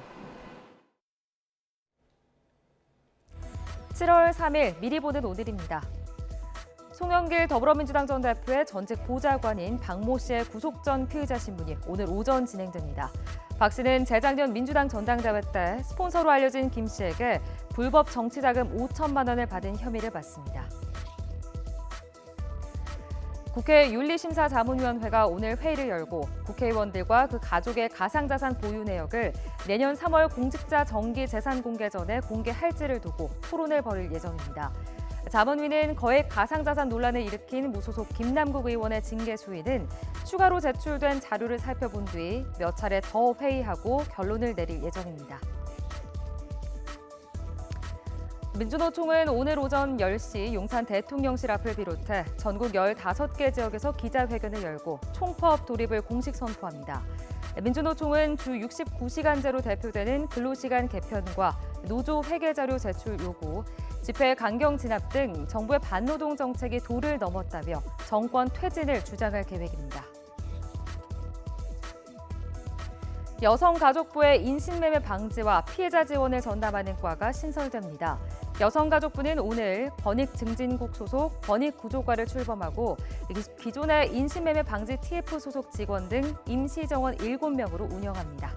7월 3일 미리 보는 오늘입니다. 송영길 더불어민주당 전 대표의 전직 보좌관인 박모 씨의 구속 전 피의자 신문이 오늘 오전 진행됩니다. 박 씨는 재작년 민주당 전당대회 때 스폰서로 알려진 김 씨에게 불법 정치자금 5천만 원을 받은 혐의를 받습니다. 국회 윤리심사자문위원회가 오늘 회의를 열고 국회의원들과 그 가족의 가상자산 보유 내역을 내년 3월 공직자 정기재산공개 전에 공개할지를 두고 토론을 벌일 예정입니다. 자문위는 거액 가상자산 논란을 일으킨 무소속 김남국 의원의 징계 수위는 추가로 제출된 자료를 살펴본 뒤 몇 차례 더 회의하고 결론을 내릴 예정입니다. 민주노총은 오늘 오전 10시 용산 대통령실 앞을 비롯해 전국 15개 지역에서 기자회견을 열고 총파업 돌입을 공식 선포합니다. 민주노총은 주 69시간제로 대표되는 근로시간 개편과 노조 회계 자료 제출 요구, 집회 강경 진압 등 정부의 반노동 정책이 도를 넘었다며 정권 퇴진을 주장할 계획입니다. 여성가족부의 인신매매 방지와 피해자 지원을 전담하는 과가 신설됩니다. 여성가족부는 오늘 권익증진국 소속 권익구조과를 출범하고 기존의 인신매매 방지 TF 소속 직원 등 임시정원 7명으로 운영합니다.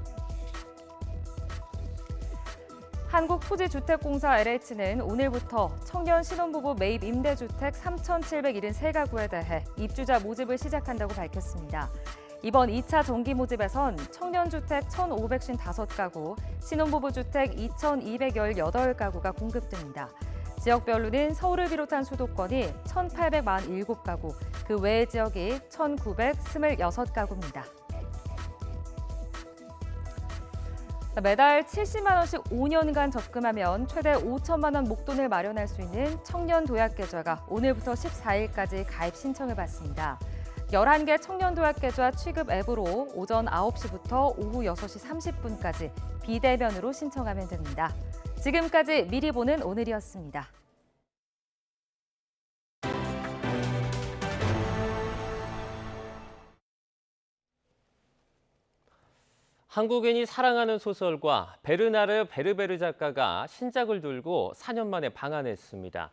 한국토지주택공사 LH는 오늘부터 청년 신혼부부 매입 임대주택 3,773가구에 대해 입주자 모집을 시작한다고 밝혔습니다. 이번 2차 정기 모집에선 청년주택 1,555가구, 신혼부부주택 2,218가구가 공급됩니다. 지역별로는 서울을 비롯한 수도권이 1,847가구, 그 외의 지역이 1,926가구입니다. 매달 70만 원씩 5년간 적금하면 최대 5천만 원 목돈을 마련할 수 있는 청년도약계좌가 오늘부터 14일까지 가입 신청을 받습니다. 11개 청년도약계좌 취급 앱으로 오전 9시부터 오후 6시 30분까지 비대면으로 신청하면 됩니다. 지금까지 미리 보는 오늘이었습니다. 한국인이 사랑하는 소설가 베르나르 베르베르 작가가 신작을 들고 4년 만에 방한했습니다.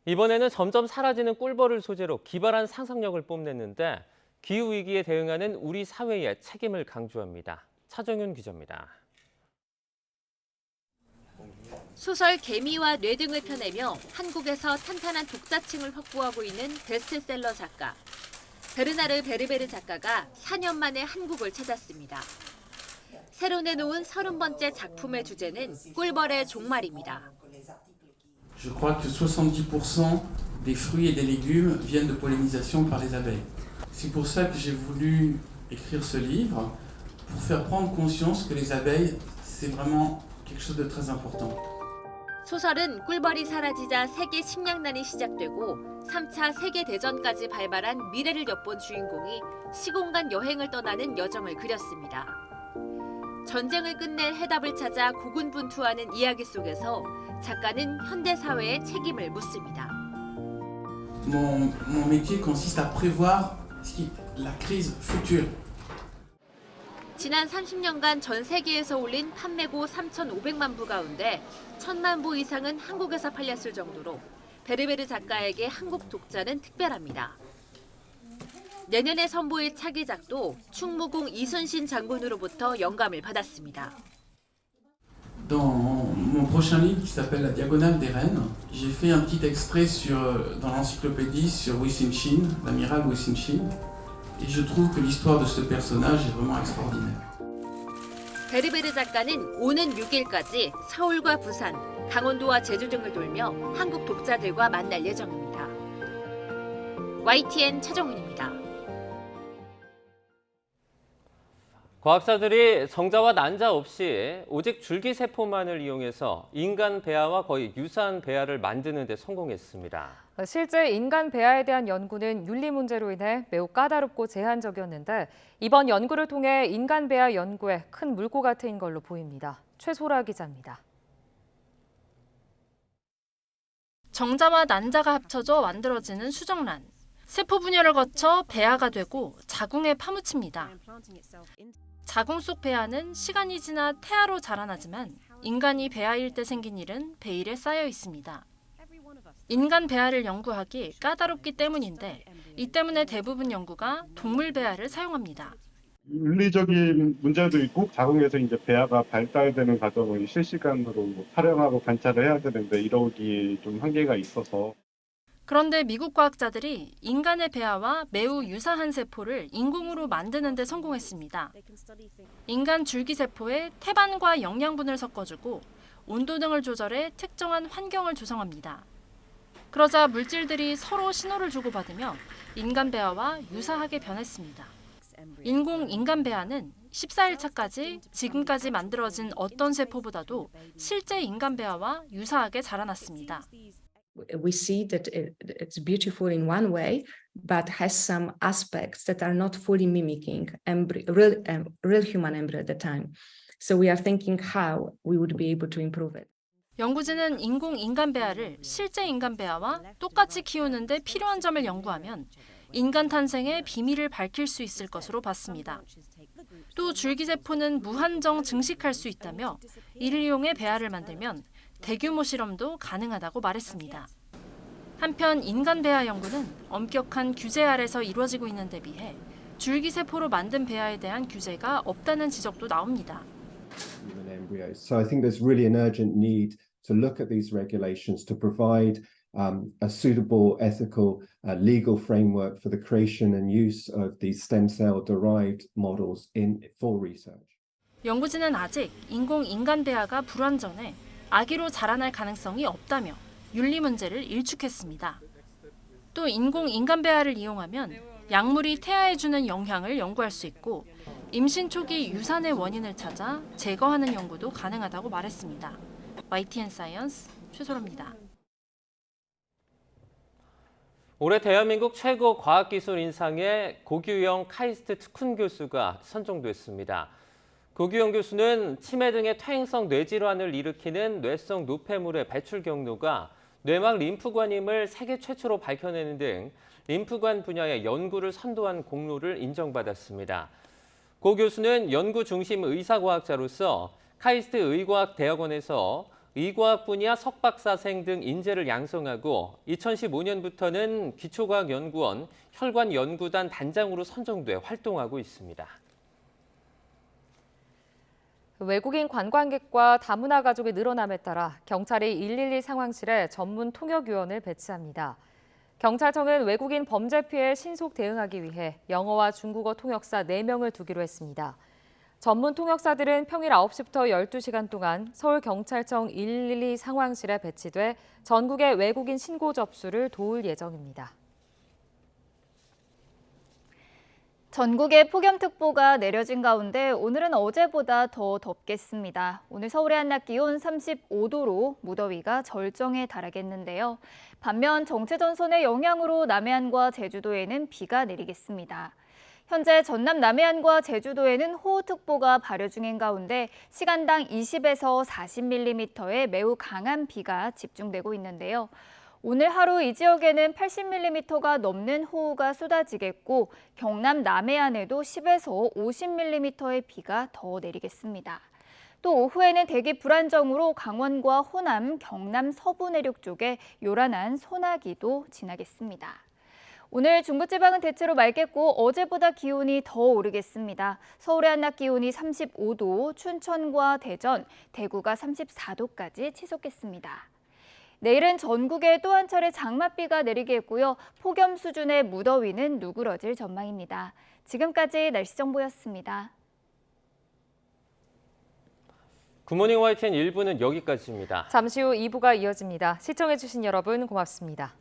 이번에는 점점 사라지는 꿀벌을 소재로 기발한 상상력을 뽐냈는데 기후위기에 대응하는 우리 사회의 책임을 강조합니다. 차정윤 기자입니다. 소설 개미와 뇌 등을 펴내며 한국에서 탄탄한 독자층을 확보하고 있는 베스트셀러 작가. 베르나르 베르베르 작가가 4년 만에 한국을 찾았습니다. 새로 내놓은 30번째 작품의 주제는 꿀벌의 종말입니다. Je crois que 70% des fruits et des légumes viennent de pollinisation par les abeilles. C'est pour ça que j'ai voulu écrire ce livre, pour faire prendre conscience que les abeilles, c'est vraiment quelque chose de très important. 소설은 꿀벌이 사라지자 세계 식량난이 시작되고 3차 세계대전까지 발발한 미래를 엿본 주인공이 시공간 여행을 떠나는 여정을 그렸습니다. 전쟁을 끝낼 해답을 찾아 고군분투하는 이야기 속에서 작가는 현대 사회의 책임을 묻습니다. Mon métier consiste à prévoir la crise future. 지난 30년간 전 세계에서 올린 판매고 3,500만 부 가운데 1,000만 부 이상은 한국에서 팔렸을 정도로 베르베르 작가에게 한국 독자는 특별합니다. 내년에 선보일 차기작도 충무공 이순신 장군으로부터 영감을 받았습니다. Dans mon prochain livre qui s'appelle La Diagonale des Reines, j'ai fait un petit extrait dans l'encyclopédie sur Wei-Cixin, l'amiral Wei-Cixin, et je trouve que l'histoire de ce personnage est vraiment extraordinaire. 베르베르 작가는 오는 6일까지 서울과 부산, 강원도와 제주 등을 돌며 한국 독자들과 만날 예정입니다. YTN 차정훈입니다. 과학자들이 정자와 난자 없이 오직 줄기세포만을 이용해서 인간 배아와 거의 유사한 배아를 만드는 데 성공했습니다. 실제 인간 배아에 대한 연구는 윤리 문제로 인해 매우 까다롭고 제한적이었는데 이번 연구를 통해 인간 배아 연구에 큰 물꼬가 트인 걸로 보입니다. 최소라 기자입니다. 정자와 난자가 합쳐져 만들어지는 수정란. 세포 분열을 거쳐 배아가 되고 자궁에 파묻힙니다. 자궁 속 배아는 시간이 지나 태아로 자라나지만 인간이 배아일 때 생긴 일은 배일에 쌓여 있습니다. 인간 배아를 연구하기 까다롭기 때문인데 이 때문에 대부분 연구가 동물 배아를 사용합니다. 윤리적인 문제도 있고 자궁에서 이제 배아가 발달되는 과정을 실시간으로 촬영하고 관찰을 해야 되는데 이러기 좀 한계가 있어서. 그런데 미국 과학자들이 인간의 배아와 매우 유사한 세포를 인공으로 만드는 데 성공했습니다. 인간 줄기세포에 태반과 영양분을 섞어주고 온도 등을 조절해 특정한 환경을 조성합니다. 그러자 물질들이 서로 신호를 주고받으며 인간 배아와 유사하게 변했습니다. 인공 인간 배아는 14일차까지 지금까지 만들어진 어떤 세포보다도 실제 인간 배아와 유사하게 자라났습니다. We see that it's beautiful in one way, but has some aspects that are not fully mimicking real human embryo at the time. So we are thinking how we would be able to improve it. 연구진은 인공 인간 배아를 실제 인간 배아와 똑같이 키우는 데 필요한 점을 연구하면 인간 탄생의 비밀을 밝힐 수 있을 것으로 봤습니다. 또 줄기세포는 무한정 증식할 수 있다며 이를 이용해 배아를 만들면 대규모 실험도 가능하다고 말했습니다. 한편 인간 배아 연구는 엄격한 규제 아래서 이루어지고 있는 데 비해 줄기세포로 만든 배아에 대한 규제가 없다는 지적도 나옵니다. So I think there's really an urgent need to look at these regulations to provide a suitable ethical legal framework for the creation and use of these stem cell derived models for research. 연구진은 아직 인공 인간 배아가 불완전해 아기로 자라날 가능성이 없다며 윤리 문제를 일축했습니다. 또 인공 인간 배아를 이용하면 약물이 태아에 주는 영향을 연구할 수 있고 임신 초기 유산의 원인을 찾아 제거하는 연구도 가능하다고 말했습니다. YTN 사이언스 최소라입니다. 올해 대한민국 최고 과학기술 인상에 고규영 카이스트 특훈 교수가 선정됐습니다. 고규영 교수는 치매 등의 퇴행성 뇌질환을 일으키는 뇌성 노폐물의 배출 경로가 뇌막 림프관임을 세계 최초로 밝혀내는 등 림프관 분야의 연구를 선도한 공로를 인정받았습니다. 고 교수는 연구 중심 의사과학자로서 카이스트 의과학대학원에서 의과학 분야 석박사생 등 인재를 양성하고 2015년부터는 기초과학연구원 혈관연구단 단장으로 선정돼 활동하고 있습니다. 외국인 관광객과 다문화 가족이 늘어남에 따라 경찰이 112 상황실에 전문 통역요원을 배치합니다. 경찰청은 외국인 범죄 피해에 신속 대응하기 위해 영어와 중국어 통역사 4명을 두기로 했습니다. 전문 통역사들은 평일 9시부터 12시간 동안 서울경찰청 112 상황실에 배치돼 전국의 외국인 신고 접수를 도울 예정입니다. 전국에 폭염특보가 내려진 가운데 오늘은 어제보다 더 덥겠습니다. 오늘 서울의 한낮 기온 35도로 무더위가 절정에 달하겠는데요. 반면 정체전선의 영향으로 남해안과 제주도에는 비가 내리겠습니다. 현재 전남 남해안과 제주도에는 호우특보가 발효 중인 가운데 시간당 20에서 40mm의 매우 강한 비가 집중되고 있는데요. 오늘 하루 이 지역에는 80mm가 넘는 호우가 쏟아지겠고 경남 남해안에도 10에서 50mm의 비가 더 내리겠습니다. 또 오후에는 대기 불안정으로 강원과 호남, 경남 서부 내륙 쪽에 요란한 소나기도 지나겠습니다. 오늘 중부지방은 대체로 맑겠고 어제보다 기온이 더 오르겠습니다. 서울의 한낮 기온이 35도, 춘천과 대전, 대구가 34도까지 치솟겠습니다. 내일은 전국에 또 한 차례 장맛비가 내리겠고요. 폭염 수준의 무더위는 누그러질 전망입니다. 지금까지 날씨 정보였습니다. 굿모닝 YTN 1부는 여기까지입니다. 잠시 후 2부가 이어집니다. 시청해주신 여러분 고맙습니다.